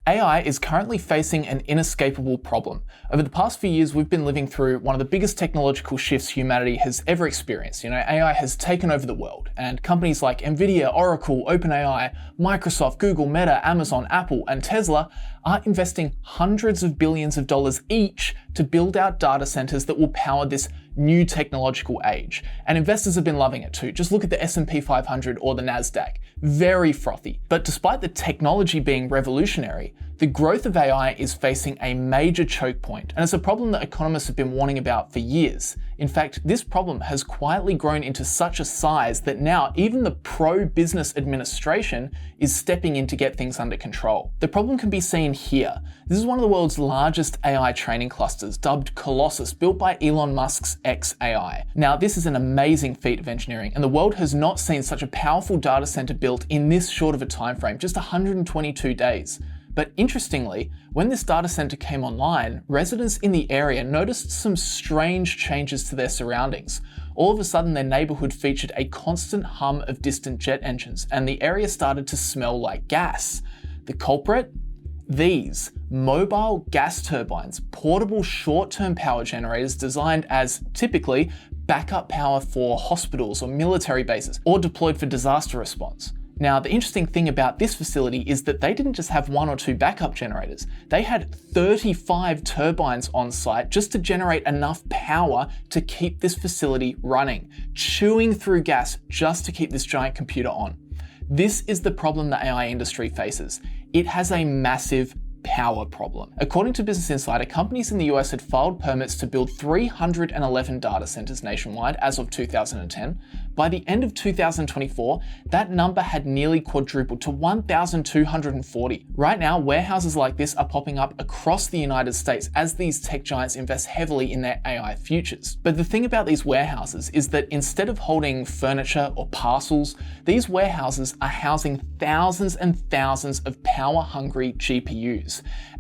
AI is currently facing an inescapable problem. Over the past few years, we've been living through one of the biggest technological shifts humanity has ever experienced. AI has taken over the world, and companies like Nvidia, Oracle, OpenAI, Microsoft, Google, Meta, Amazon, Apple, and Tesla are investing hundreds of billions of dollars each to build out data centers that will power this new technological age. And investors have been loving it too. Just look at the S&P 500 or the NASDAQ. Very frothy. But despite the technology being revolutionary, the growth of AI is facing a major choke point, and it's a problem that economists have been warning about for years. In fact, this problem has quietly grown into such a size that now even the pro-business administration is stepping in to get things under control. The problem can be seen here. This is one of the world's largest AI training clusters, dubbed Colossus, built by Elon Musk's xAI. Now, this is an amazing feat of engineering, and the world has not seen such a powerful data center built in this short of a time frame, just 122 days. But interestingly, when this data center came online, residents in the area noticed some strange changes to their surroundings. All of a sudden, their neighborhood featured a constant hum of distant jet engines, and the area started to smell like gas. The culprit? These mobile gas turbines, portable short-term power generators designed as, typically, backup power for hospitals or military bases, or deployed for disaster response. Now, the interesting thing about this facility is that they didn't just have 1 or 2 backup generators. They had 35 turbines on site just to generate enough power to keep this facility running, chewing through gas just to keep this giant computer on. This is the problem the AI industry faces. It has a massive power problem. According to Business Insider, companies in the US had filed permits to build 311 data centers nationwide as of 2010. By the end of 2024, that number had nearly quadrupled to 1,240. Right now, warehouses like this are popping up across the United States as these tech giants invest heavily in their AI futures. But the thing about these warehouses is that instead of holding furniture or parcels, these warehouses are housing thousands and thousands of power-hungry GPUs.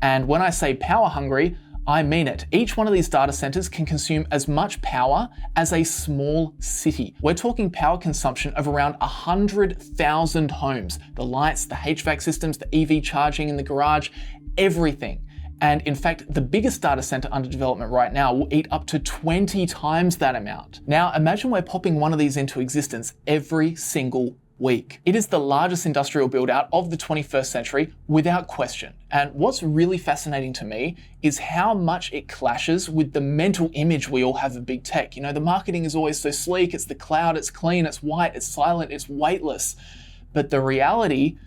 And when I say power hungry, I mean it. Each one of these data centers can consume as much power as a small city. We're talking power consumption of around 100,000 homes. The lights, the HVAC systems, the EV charging in the garage, everything. And in fact, the biggest data center under development right now will eat up to 20 times that amount. Now, imagine we're popping one of these into existence every single week. It is the largest industrial build-out of the 21st century without question. And what's really fascinating to me is how much it clashes with the mental image we all have of big tech. The marketing is always so sleek, it's the cloud, it's clean, it's white, it's silent, it's weightless. But the reality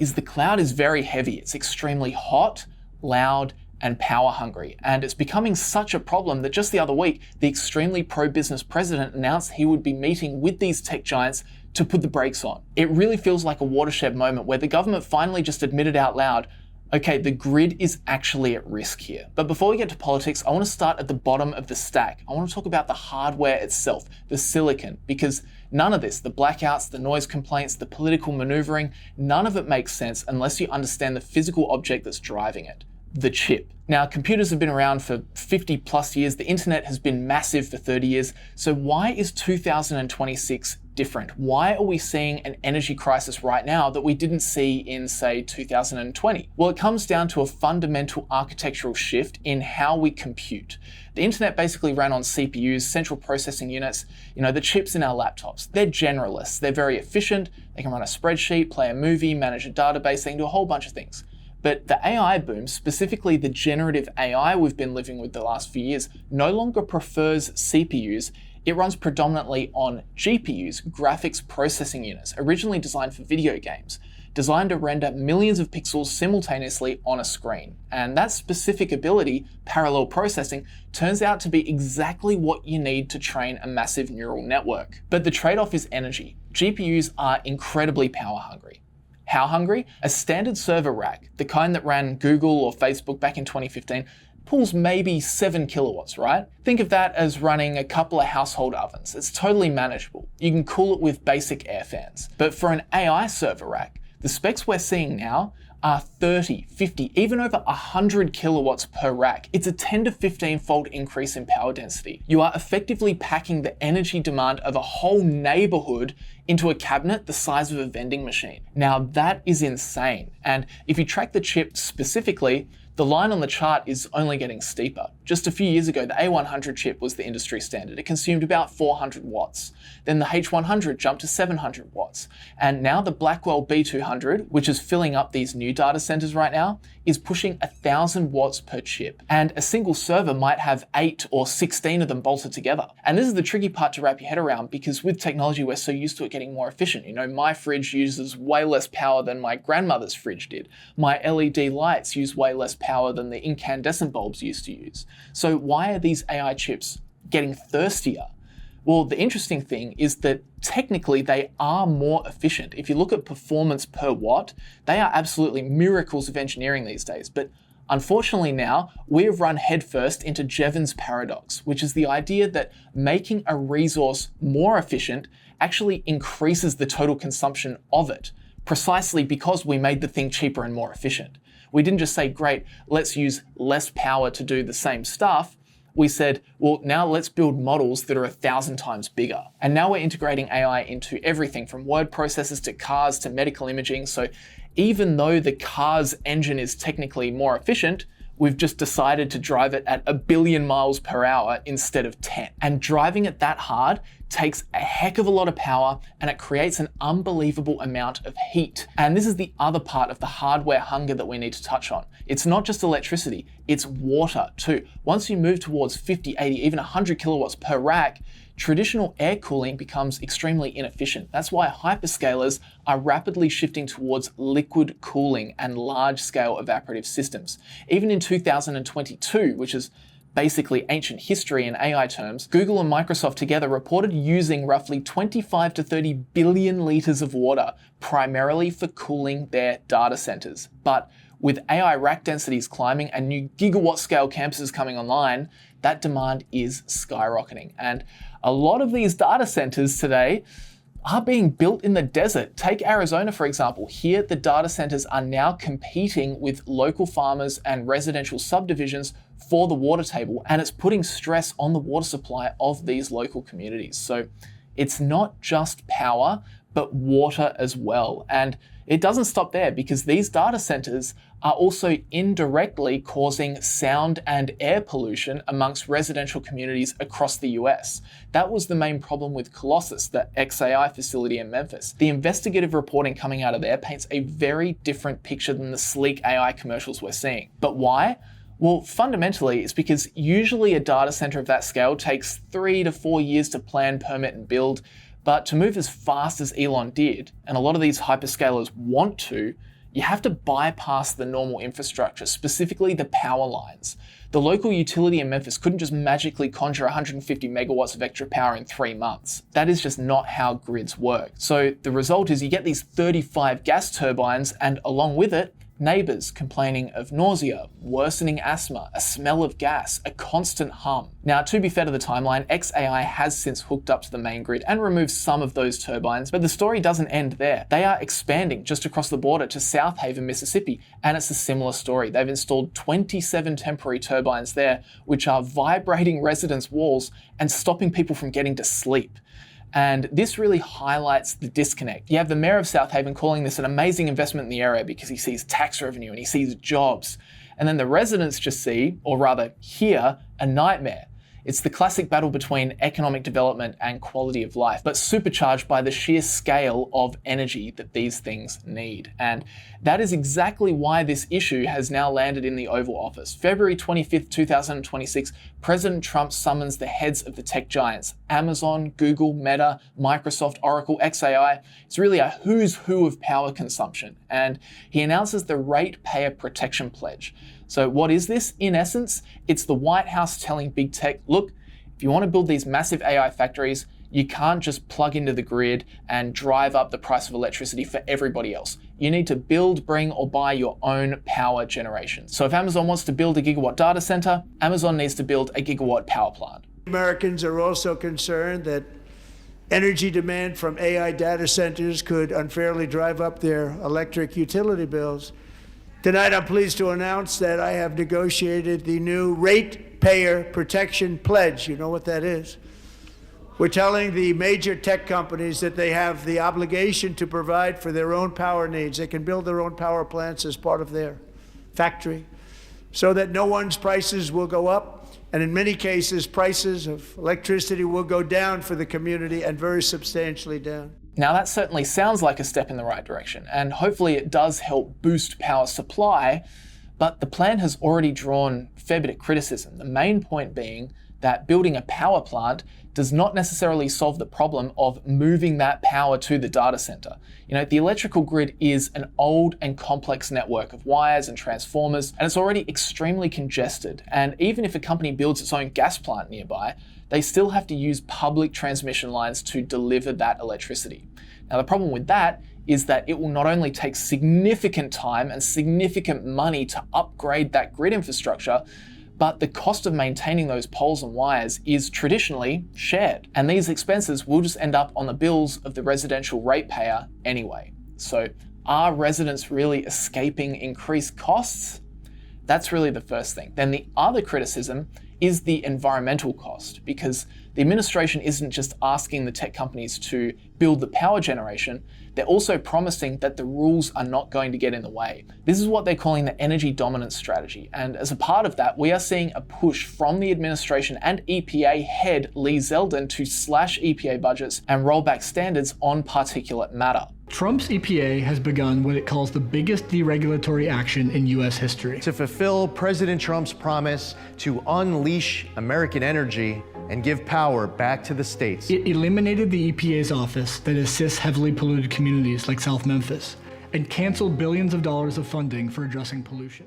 is the cloud is very heavy. It's extremely hot, loud, and power hungry. And it's becoming such a problem that just the other week, the extremely pro-business president announced he would be meeting with these tech giants to put the brakes on. It really feels like a watershed moment where the government finally just admitted out loud, okay, the grid is actually at risk here. But before we get to politics, I want to start at the bottom of the stack. I want to talk about the hardware itself, the silicon, because none of this, the blackouts, the noise complaints, the political maneuvering, none of it makes sense unless you understand the physical object that's driving it. The chip. Now, computers have been around for 50 plus years. The internet has been massive for 30 years. So why is 2026 different? Why are we seeing an energy crisis right now that we didn't see in, say, 2020? Well, it comes down to a fundamental architectural shift in how we compute. The internet basically ran on CPUs, central processing units, the chips in our laptops. They're generalists. They're very efficient. They can run a spreadsheet, play a movie, manage a database. They can do a whole bunch of things. But the AI boom, specifically the generative AI we've been living with the last few years, no longer prefers CPUs. It runs predominantly on GPUs, graphics processing units, originally designed for video games, designed to render millions of pixels simultaneously on a screen. And that specific ability, parallel processing, turns out to be exactly what you need to train a massive neural network. But the trade-off is energy. GPUs are incredibly power hungry. How hungry? A standard server rack, the kind that ran Google or Facebook back in 2015, pulls maybe 7 kilowatts, right? Think of that as running a couple of household ovens. It's totally manageable. You can cool it with basic air fans. But for an AI server rack, the specs we're seeing now are 30, 50, even over 100 kilowatts per rack. It's a 10 to 15-fold increase in power density. You are effectively packing the energy demand of a whole neighborhood into a cabinet the size of a vending machine. Now that is insane. And if you track the chip specifically, the line on the chart is only getting steeper. Just a few years ago, the A100 chip was the industry standard. It consumed about 400 watts. Then the H100 jumped to 700 watts. And now the Blackwell B200, which is filling up these new data centers right now, is pushing 1,000 watts per chip. And a single server might have 8 or 16 of them bolted together. And this is the tricky part to wrap your head around, because with technology, we're so used to it getting more efficient. You know, my fridge uses way less power than my grandmother's fridge did. My LED lights use way less power than the incandescent bulbs used to use. So why are these AI chips getting thirstier? Well, the interesting thing is that technically they are more efficient. If you look at performance per watt, they are absolutely miracles of engineering these days. But unfortunately now, we have run headfirst into Jevons paradox, which is the idea that making a resource more efficient actually increases the total consumption of it, precisely because we made the thing cheaper and more efficient. We didn't just say, great, let's use less power to do the same stuff. We said, well, now let's build models that are 1,000 times bigger. And now we're integrating AI into everything from word processors to cars to medical imaging. So even though the car's engine is technically more efficient, we've just decided to drive it at 1 billion miles per hour instead of 10. And driving it that hard takes a heck of a lot of power, and it creates an unbelievable amount of heat. And this is the other part of the hardware hunger that we need to touch on. It's not just electricity, it's water too. Once you move towards 50, 80, even 100 kilowatts per rack, traditional air cooling becomes extremely inefficient. That's why hyperscalers are rapidly shifting towards liquid cooling and large-scale evaporative systems. Even in 2022, which is basically ancient history in AI terms, Google and Microsoft together reported using roughly 25 to 30 billion liters of water, primarily for cooling their data centers. But with AI rack densities climbing and new gigawatt scale campuses coming online, that demand is skyrocketing. And a lot of these data centers today are being built in the desert. Take Arizona, for example. Here, the data centers are now competing with local farmers and residential subdivisions for the water table, and it's putting stress on the water supply of these local communities. So it's not just power, but water as well. And it doesn't stop there, because these data centers are also indirectly causing sound and air pollution amongst residential communities across the US. That was the main problem with Colossus, the XAI facility in Memphis. The investigative reporting coming out of there paints a very different picture than the sleek AI commercials we're seeing. But why? Well, fundamentally, it's because usually a data center of that scale takes 3 to 4 years to plan, permit, and build. But to move as fast as Elon did, and a lot of these hyperscalers want to, you have to bypass the normal infrastructure, specifically the power lines. The local utility in Memphis couldn't just magically conjure 150 megawatts of extra power in 3 months. That is just not how grids work. So the result is you get these 35 gas turbines, and along with it, neighbors complaining of nausea, worsening asthma, a smell of gas, a constant hum. Now, to be fair to the timeline, XAI has since hooked up to the main grid and removed some of those turbines, but the story doesn't end there. They are expanding just across the border to South Haven, Mississippi, and it's a similar story. They've installed 27 temporary turbines there, which are vibrating residence walls and stopping people from getting to sleep. And this really highlights the disconnect. You have the mayor of South Haven calling this an amazing investment in the area because he sees tax revenue and he sees jobs. And then the residents just see, or rather hear, a nightmare. It's the classic battle between economic development and quality of life, but supercharged by the sheer scale of energy that these things need. And that is exactly why this issue has now landed in the Oval Office. February 25th, 2026, President Trump summons the heads of the tech giants, Amazon, Google, Meta, Microsoft, Oracle, XAI. It's really a who's who of power consumption. And he announces the Ratepayer Protection Pledge. So what is this? In essence, it's the White House telling big tech, look, if you want to build these massive AI factories, you can't just plug into the grid and drive up the price of electricity for everybody else. You need to build, bring, or buy your own power generation. So if Amazon wants to build a gigawatt data center, Amazon needs to build a gigawatt power plant. Americans are also concerned that energy demand from AI data centers could unfairly drive up their electric utility bills. Tonight, I'm pleased to announce that I have negotiated the new Ratepayer Protection Pledge. You know what that is? We're telling the major tech companies that they have the obligation to provide for their own power needs. They can build their own power plants as part of their factory so that no one's prices will go up. And in many cases, prices of electricity will go down for the community, and very substantially down. Now that certainly sounds like a step in the right direction, and hopefully it does help boost power supply, but the plan has already drawn a fair bit of criticism. The main point being that building a power plant does not necessarily solve the problem of moving that power to the data center. You know, the electrical grid is an old and complex network of wires and transformers, and it's already extremely congested. And even if a company builds its own gas plant nearby, they still have to use public transmission lines to deliver that electricity. Now, the problem with that is that it will not only take significant time and significant money to upgrade that grid infrastructure, but the cost of maintaining those poles and wires is traditionally shared. And these expenses will just end up on the bills of the residential ratepayer anyway. So are residents really escaping increased costs? That's really the first thing. Then the other criticism is the environmental cost, because the administration isn't just asking the tech companies to build the power generation, they're also promising that the rules are not going to get in the way. This is what they're calling the energy dominance strategy. And as a part of that, we are seeing a push from the administration and EPA head Lee Zeldin to slash EPA budgets and roll back standards on particulate matter. Trump's EPA has begun what it calls the biggest deregulatory action in U.S. history. To fulfill President Trump's promise to unleash American energy and give power back to the states. It eliminated the EPA's office that assists heavily polluted communities like South Memphis and canceled billions of dollars of funding for addressing pollution.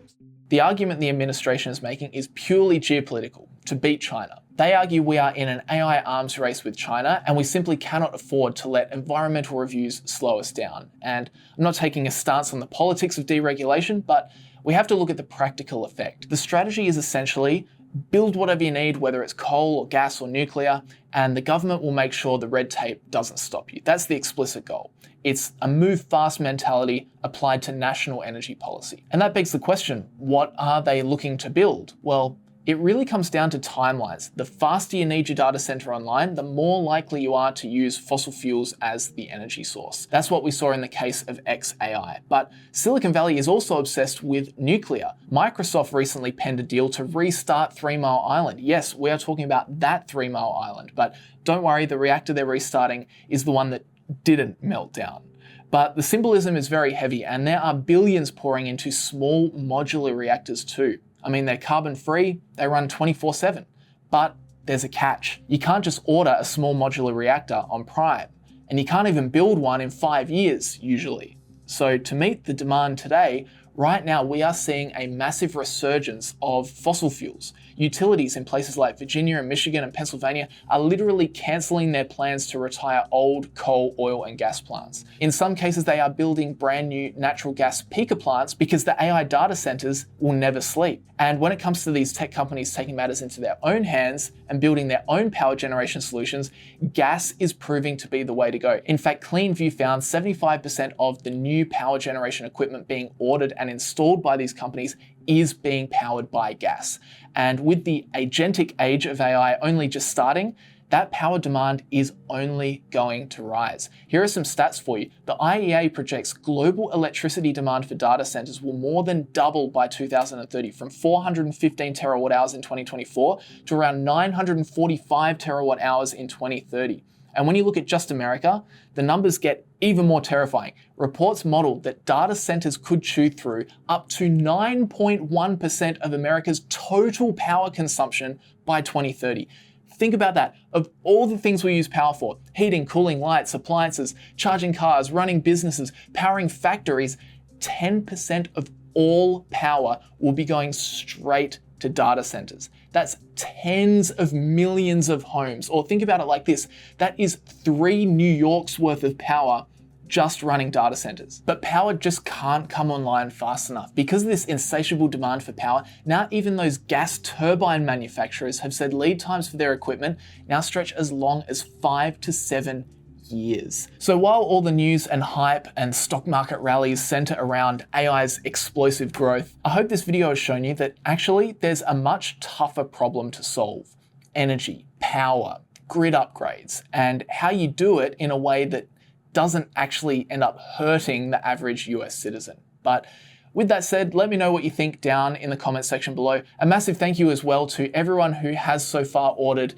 The argument the administration is making is purely geopolitical, to beat China. They argue we are in an AI arms race with China, and we simply cannot afford to let environmental reviews slow us down. And I'm not taking a stance on the politics of deregulation, but we have to look at the practical effect. The strategy is essentially build whatever you need, whether it's coal or gas or nuclear, and the government will make sure the red tape doesn't stop you. That's the explicit goal. It's a move fast mentality applied to national energy policy. And that begs the question, what are they looking to build? Well, it really comes down to timelines. The faster you need your data center online, the more likely you are to use fossil fuels as the energy source. That's what we saw in the case of xAI. But Silicon Valley is also obsessed with nuclear. Microsoft recently penned a deal to restart 3 Mile Island. Yes, we are talking about that 3 Mile Island, but don't worry, the reactor they're restarting is the one that didn't melt down. But the symbolism is very heavy, and there are billions pouring into small modular reactors too. I mean, they're carbon free, they run 24/7, but there's a catch. You can't just order a small modular reactor on Prime, and you can't even build one in 5 years usually. So to meet the demand today, right now we are seeing a massive resurgence of fossil fuels. Utilities in places like Virginia and Michigan and Pennsylvania are literally cancelling their plans to retire old coal, oil and gas plants. In some cases, they are building brand new natural gas peaker plants because the AI data centers will never sleep. And when it comes to these tech companies taking matters into their own hands and building their own power generation solutions, gas is proving to be the way to go. In fact, CleanView found 75% of the new power generation equipment being ordered and installed by these companies is being powered by gas. And with the agentic age of AI only just starting, that power demand is only going to rise. Here are some stats for you. The IEA projects global electricity demand for data centers will more than double by 2030, from 415 terawatt hours in 2024 to around 945 terawatt hours in 2030. And when you look at just America, the numbers get even more terrifying. Reports model that data centers could chew through up to 9.1% of America's total power consumption by 2030. Think about that. Of all the things we use power for, heating, cooling, lights, appliances, charging cars, running businesses, powering factories, 10% of all power will be going straight to data centers. That's tens of millions of homes. Or think about it like this, that is 3 New York's worth of power just running data centers. But power just can't come online fast enough. Because of this insatiable demand for power, now even those gas turbine manufacturers have said lead times for their equipment now stretch as long as 5 to 7 years. So while all the news and hype and stock market rallies center around AI's explosive growth, I hope this video has shown you that actually there's a much tougher problem to solve: energy, power, grid upgrades, and how you do it in a way that doesn't actually end up hurting the average US citizen. But with that said, let me know what you think down in the comment section below. A massive thank you as well to everyone who has so far ordered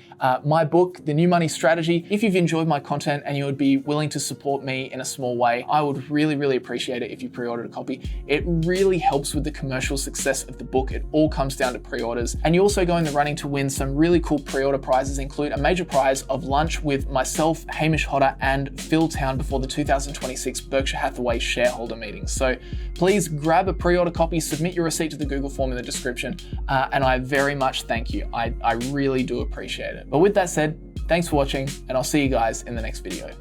my book, The New Money Strategy. If you've enjoyed my content and you would be willing to support me in a small way, I would really, really appreciate it if you pre-ordered a copy. It really helps with the commercial success of the book. It all comes down to pre-orders. And you also go in the running to win some really cool pre-order prizes, include a major prize of lunch with myself, Hamish Hodder, and Phil Town before the 2026 Berkshire Hathaway shareholder meeting. So please grab a pre-order copy, submit your receipt to the Google form in the description, and I very much thank you. I really do appreciate it. But with that said, thanks for watching, and I'll see you guys in the next video.